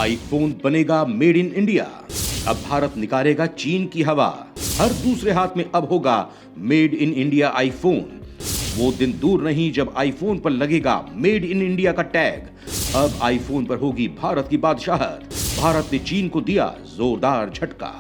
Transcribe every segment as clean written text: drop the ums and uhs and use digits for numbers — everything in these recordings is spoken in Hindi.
आईफोन बनेगा मेड इन इंडिया। अब भारत निकालेगा चीन की हवा। हर दूसरे हाथ में अब होगा मेड इन इंडिया आईफोन। वो दिन दूर नहीं जब आईफोन पर लगेगा मेड इन इंडिया का टैग। अब आईफोन पर होगी भारत की बादशाहत। भारत ने चीन को दिया जोरदार झटका।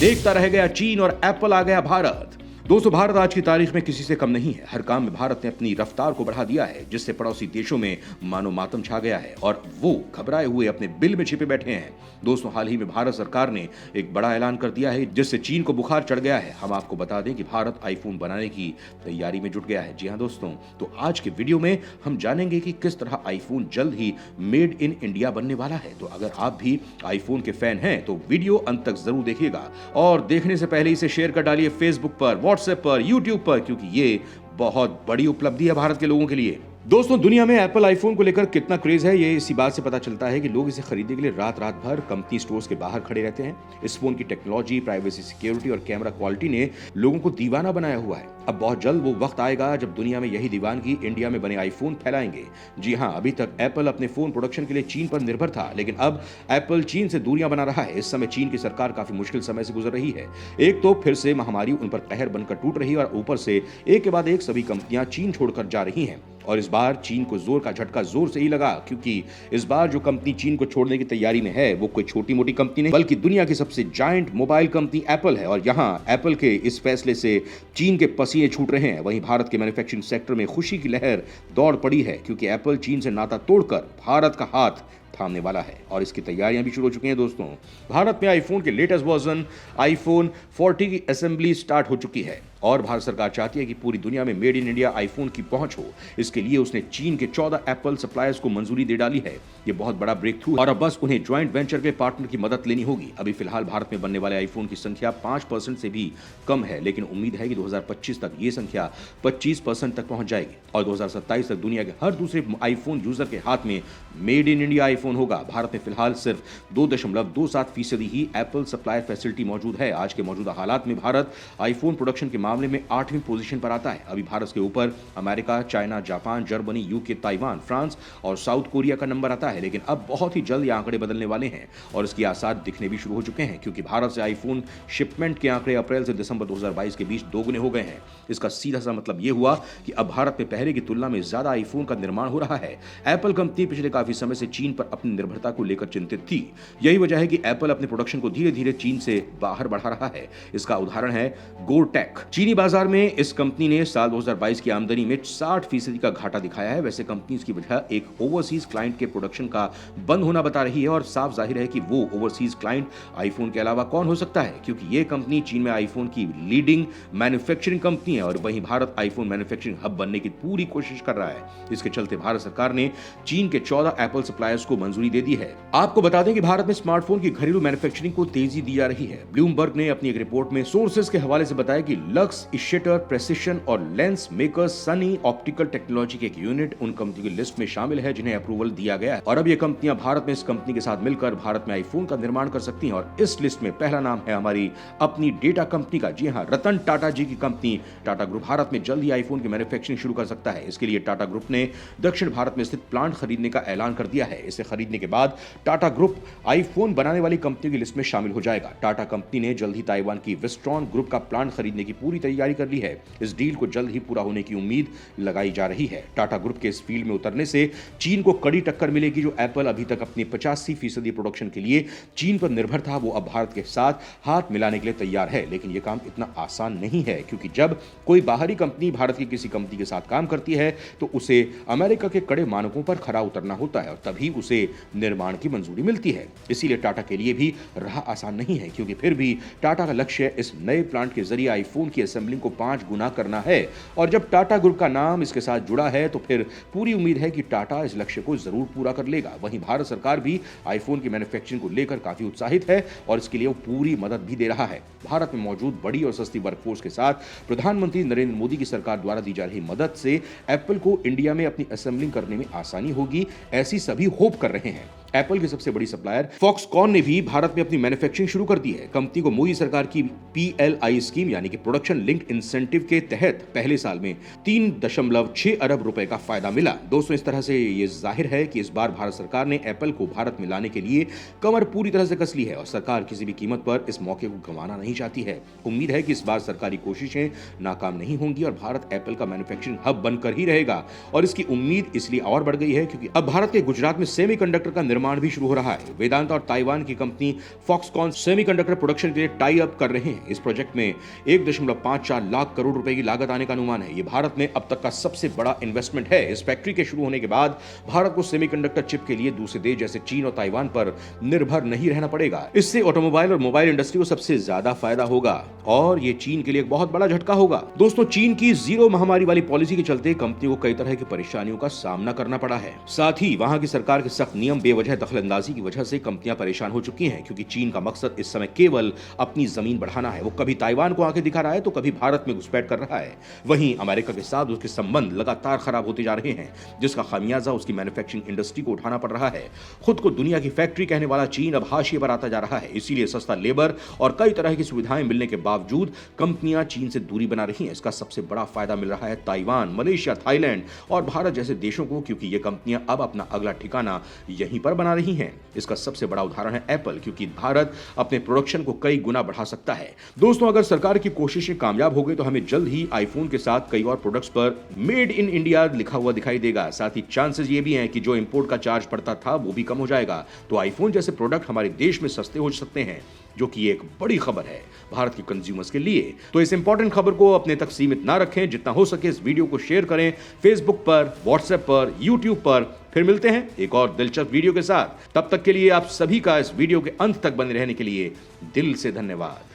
देखता रह गया चीन और एप्पल आ गया भारत। दोस्तों, भारत आज की तारीख में किसी से कम नहीं है। हर काम में भारत ने अपनी रफ्तार को बढ़ा दिया है, जिससे पड़ोसी देशों में मानो मातम छा गया है और वो घबराए हुए अपने बिल में छिपे बैठे हैं। दोस्तों, हाल ही में भारत सरकार ने एक बड़ा ऐलान कर दिया है, जिससे चीन को बुखार चढ़ गया है। हम आपको बता दें कि भारत आईफोन बनाने की तैयारी में जुट गया है। जी हाँ दोस्तों, तो आज के वीडियो में हम जानेंगे कि किस तरह आईफोन जल्द ही मेड इन इंडिया बनने वाला है। तो अगर आप भी आईफोन के फैन हैं तो वीडियो अंत तक जरूर देखिएगा और देखने से पहले इसे शेयर कर डालिए फेसबुक पर, व्हाट्सएप पर, यूट्यूब पर, क्योंकि ये बहुत बड़ी उपलब्धि है भारत के लोगों के लिए। दोस्तों, दुनिया में एप्पल आईफोन को लेकर कितना क्रेज है, ये इसी बात से पता चलता है कि लोग इसे खरीदने के लिए रात रात भर कंपनी स्टोर्स के बाहर खड़े रहते हैं। इस फोन की टेक्नोलॉजी, प्राइवेसी, सिक्योरिटी और कैमरा क्वालिटी ने लोगों को दीवाना बनाया हुआ है। अब बहुत जल्द वो वक्त आएगा जब दुनिया में यही दीवानगी इंडिया में बने आईफोन फैलाएंगे। जी हाँ, अभी तक एप्पल अपने फोन प्रोडक्शन के लिए चीन पर निर्भर था, लेकिन अब एप्पल चीन से दूरियां बना रहा है। इस समय चीन की सरकार काफी मुश्किल समय से गुजर रही है। एक तो फिर से महामारी उन पर कहर बनकर टूट रही है और ऊपर से एक के बाद एक सभी कंपनियां चीन छोड़कर जा रही हैं। और इस बार चीन को जोर का झटका जोर से ही लगा, क्योंकि इस बार जो कंपनी चीन को छोड़ने की तैयारी में है वो कोई छोटी मोटी कंपनी नहीं, बल्कि दुनिया की सबसे जायंट मोबाइल कंपनी एप्पल है। और यहाँ एप्पल के इस फैसले से चीन के पसीने छूट रहे हैं। वहीं भारत के मैन्युफैक्चरिंग सेक्टर में खुशी की लहर दौड़ पड़ी है, क्योंकि एप्पल चीन से नाता तोड़कर भारत का हाथ थामने वाला है और इसकी तैयारियां भी शुरू हो चुकी हैं। दोस्तों, भारत में आईफोन के लेटेस्ट वर्जन आईफोन 40 की असेंबली स्टार्ट हो चुकी है और भारत सरकार चाहती है कि पूरी दुनिया में मेड इन इंडिया आईफोन की पहुंच हो। इसके लिए उसने चीन के 14 एप्पल सप्लायर्स को मंजूरी दे डाली है। ये बहुत बड़ा ब्रेक थ्रू है और अब बस उन्हें ज्वाइंट वेंचर के पार्टनर की मदद लेनी होगी। अभी फिलहाल भारत में बनने वाले आईफोन की संख्या 5% से भी कम है, लेकिन उम्मीद है कि 2025 तक ये संख्या 25% तक पहुंच जाएगी और 2027 तक दुनिया के हर दूसरे आईफोन यूजर के हाथ में मेड इन इंडिया आईफोन होगा। भारत में फिलहाल सिर्फ 2.27% ही एप्पल सप्लायर फैसिलिटी मौजूद है। आज के मौजूदा हालात में भारत आईफोन प्रोडक्शन के मामले में 8वीं पोजीशन पर आता है। अभी भारत के ऊपर America, China, Japan, Germany, UK, Taiwan, France और साउथ कोरिया का नंबर आता है। लेकिन अब बहुत ही जल्द ये आंकड़े बदलने वाले हैं और इसके आसार दिखने भी शुरू हो चुके हैं, क्योंकि भारत से आईफोन शिपमेंट के आंकड़े अप्रैल से दिसंबर 2022 के बीच दोगुने हो गए हैं। इसका सीधा सा मतलब यह हुआ कि अब भारत में पहले की तुलना में ज्यादा आईफोन का निर्माण हो रहा है। एप्पल कंपनी पिछले काफी समय से चीन पर अपनी निर्भरता को लेकर चिंतित थी। यही वजह है कि एप्पल अपने प्रोडक्शन को धीरे धीरे चीन से बाहर बढ़ा रहा है। इसका उदाहरण है गोरटेक। चीनी बाजार में इस कंपनी ने साल 2022 की आमदनी में 60% का घाटा दिखाया है। वैसे कंपनी इसकी वजह एक ओवरसीज क्लाइंट के प्रोडक्शन का बंद होना बता रही है और साफ जाहिर है कि वो ओवरसीज क्लाइंट आईफोन के अलावा कौन हो सकता है, क्योंकि ये कंपनी चीन में आईफोन की लीडिंग मैन्युफैक्चरिंग कंपनी है और वहीं भारत आईफोन मैन्युफैक्चरिंग हब बनने की पूरी कोशिश कर रहा है। इसके चलते भारत सरकार ने चीन के 14 एप्पल सप्लायर्स को मंजूरी दे दी है। आपको बता दें कि भारत में स्मार्टफोन की घरेलू मैन्युफैक्चरिंग को तेजी दी जा रही है। ब्लूमबर्ग ने अपनी एक रिपोर्ट में सोर्सेज के हवाले से बताया कि लक्स, इशेटर, प्रेसिशन और lens makers Sunny optical technology के एक यूनिट उन कंपनी की लिस्ट में शामिल है जिन्हें अप्रूवल दिया गया है और अब ये कंपनियां भारत में इस कंपनी के साथ मिलकर भारत में आईफोन का निर्माण कर सकती हैं। और इस लिस्ट में पहला नाम है हमारी अपनी डेटा कंपनी का। जी हां, रतन टाटा जी की कंपनी टाटा ग्रुप भारत में जल्द ही आईफोन की मैन्युफैक्चरिंग शुरू कर सकता है। इसके लिए टाटा ग्रुप ने दक्षिण भारत में स्थित प्लांट खरीदने का ऐलान कर दिया है। इसे खरीदने के बाद टाटा ग्रुप आईफोन बनाने वाली कंपनियों की लिस्ट में शामिल हो जाएगा। टाटा कंपनी ने जल्द ही ताइवान की विस्ट्रॉन ग्रुप का प्लांट खरीदने की पूरी तैयारी कर ली है। इस डील को जल्द ही पूरा होने की उम्मीद लगाई जा रही है। टाटा ग्रुप के इस फील्ड में उतरने से चीन को कड़ी टक्कर मिलेगी। जो एप्पल अभी तक अपनी 85% प्रोडक्शन के लिए चीन पर निर्भर था, वो अब भारत के साथ हाथ मिलाने के लिए तैयार है। लेकिन यह काम इतना आसान नहीं है, क्योंकि जब कोई बाहरी कंपनी भारत की किसी कंपनी के साथ काम करती है तो उसे अमेरिका के कड़े मानकों पर खरा उतरना होता है और तभी उसे निर्माण की मंजूरी मिलती है। इसीलिए टाटा के लिए भी राह आसान नहीं है, क्योंकि फिर भी टाटा का लक्ष्य इस नए प्लांट के जरिए आईफोन की असेंबलिंग को 5 गुना करना है और जब टाटा ग्रुप का नाम इसके साथ जुड़ा है तो फिर पूरी उम्मीद है कि टाटा इस लक्ष्य को जरूर पूरा कर लेगा। वहीं भारत सरकार भी आईफोन की मैन्युफैक्चरिंग को लेकर काफी उत्साहित है और इसके लिए वो पूरी मदद भी दे रहा है। भारत में मौजूद बड़ी और सस्ती वर्कफोर्स के साथ प्रधानमंत्री नरेंद्र मोदी की सरकार द्वारा दी जा रही मदद से एप्पल को इंडिया में अपनी असेंबलिंग करने में आसानी होगी, ऐसी सभी होप कर रहे हैं। एप्पल की सबसे बड़ी सप्लायर फॉक्सकॉन ने भी भारत में अपनी मैन्युफैक्चरिंग शुरू कर दी है। कंपनी को मोदी सरकार की PLI स्कीम यानी कि प्रोडक्शन लिंक्ड इंसेंटिव के तहत पहले साल में 3.6 अरब रुपए का फायदा मिला। दोस्तों, इस तरह से ये जाहिर है कि इस बार भारत सरकार ने एप्पल को भारत में लाने के लिए कमर पूरी तरह से कस ली है और सरकार किसी भी कीमत पर इस मौके को गंवाना नहीं चाहती है। उम्मीद है कि इस बार सरकारी कोशिशें नाकाम नहीं होंगी और भारत एप्पल का मैन्युफैक्चरिंग हब बनकर ही रहेगा। और इसकी उम्मीद इसलिए और बढ़ गई है क्योंकि अब भारत के गुजरात में सेमीकंडक्टर का निर्माण भी शुरू हो रहा है। वेदांत और ताइवान की कंपनी फॉक्सकॉन सेमीकंडक्टर प्रोडक्शन के लिए टाई अप कर रहे हैं। इस प्रोजेक्ट में 1.54 लाख करोड़ रुपए की लागत आने का अनुमान है। यह भारत में अब तक का सबसे बड़ा इन्वेस्टमेंट है। इस फैक्ट्री के शुरू होने के बाद भारत को सेमीकंडक्टर चिप के लिए दूसरे देश जैसे चीन और ताइवान पर निर्भर नहीं रहना पड़ेगा। इससे ऑटोमोबाइल और मोबाइल इंडस्ट्री को सबसे ज्यादा फायदा होगा और यह चीन के लिए एक बहुत बड़ा झटका होगा। दोस्तों, चीन की जीरो महामारी वाली पॉलिसी के चलते कंपनी को कई तरह की परेशानियों का सामना करना पड़ा है। साथ ही वहां की सरकार के सख्त नियम, बेवजह दखलंदाजी की वजह से कंपनियां परेशान हो चुकी हैं क्योंकि चीन का मकसद इस समय केवल अपनी जमीन बढ़ाना है। वो कभी ताइवान को आंखें दिखा रहा है तो कभी भारत में घुसपैठ कर रहा है। वहीं अमेरिका के साथ उसके संबंध लगातार खराब होते जा रहे हैं, जिसका खामियाजा उसकी मैन्युफैक्चरिंग इंडस्ट्री को उठाना पड़ रहा है। खुद को दुनिया की फैक्ट्री कहने वाला चीन अब हाशिए पर आता जा रहा है। इसीलिए सस्ता लेबर और कई तरह की सुविधाएं मिलने के बावजूद कंपनियां चीन से दूरी बना रही हैं। इसका सबसे बड़ा फायदा मिल रहा है ताइवान, मलेशिया, थाईलैंड और भारत जैसे देशों को, क्योंकि ये कंपनियां अब अपना अगला ठिकाना यहीं पर बना रही हैं। इसका सबसे बड़ा उदाहरण है एप्पल, क्योंकि भारत अपने प्रोडक्शन को कई गुना बढ़ा सकता है। दोस्तों, अगर सरकार की कोशिशें कामयाब हो गई तो हमें जल्द ही आईफोन के साथ कई और प्रोडक्ट्स पर मेड इन इंडिया लिखा हुआ दिखाई देगा। साथ ही चांसेस ये भी हैं कि जो इंपोर्ट का चार्ज पड़ता था वो भी कम हो जाएगा, तो आईफोन जैसे प्रोडक्ट हमारे देश में सस्ते हो सकते हैं, जो कि एक बड़ी खबर है भारत के कंज्यूमर्स के लिए। तो इस इंपॉर्टेंट खबर को अपने तक सीमित ना रखें, जितना हो सके इस वीडियो को शेयर करें फेसबुक पर, व्हाट्सएप पर, यूट्यूब पर। फिर मिलते हैं एक और दिलचस्प वीडियो के साथ। तब तक के लिए आप सभी का इस वीडियो के अंत तक बने रहने के लिए दिल से धन्यवाद।